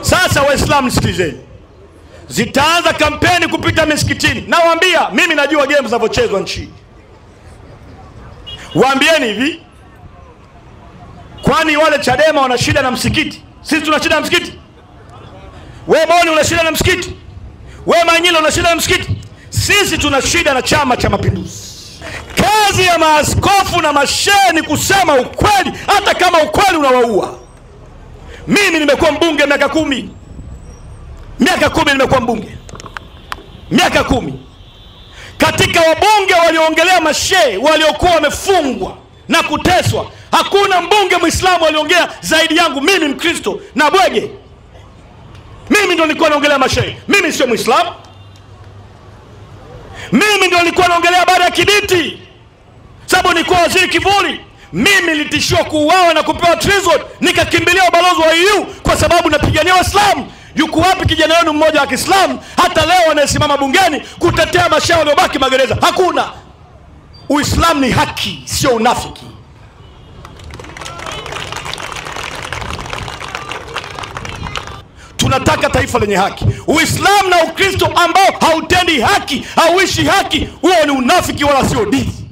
Sasa Waislamu sikilizeni. Zitaanza kampeni kupita misikitini. Nawaambia mimi najua game zinavyochezwa nchi. Waambieni hivi. Kwani wale Chadema wana shida na msikiti? Sisi tuna shida na msikiti? Wewe Boni una shida na msikiti? Wewe Manyilo una shida na msikiti? Sisi tuna shida na Chama cha Mapinduzi. Kazi ya maaskofu na mashehe ni kusema ukweli, hata kama ukweli unawaua. Mimi nimekuwa mbunge miaka 10. Miaka 10 nimekuwa mbunge. Miaka 10. Katika wabunge walioongelea mashehe waliokuwa wamefungwa na kuteswa, hakuna mbunge Muislamu aliongea zaidi yangu mimi Mkristo na Bwege. Mimi ndo nilikuwa naongelea mashehe. Mimi sio Muislamu. Mimi ndo nilikuwa naongelea baada ya Kibiti, sababu nilikuwa waziri kivuli. Mimi nilitishiwa kuuawa na kupewa treason, nikakimbilia ubalozi wa EU kwa sababu napigania Waislamu. Yuko wapi kijana wenu mmoja wa Kiislamu hata leo anayesimama bungeni kutetea mashehe waliobaki magereza? Hakuna. Uislamu ni haki, sio unafiki. Tunataka taifa lenye haki. Uislamu na Ukristo ambao hautendi haki, hauishi haki, huo ni unafiki wala sio dini.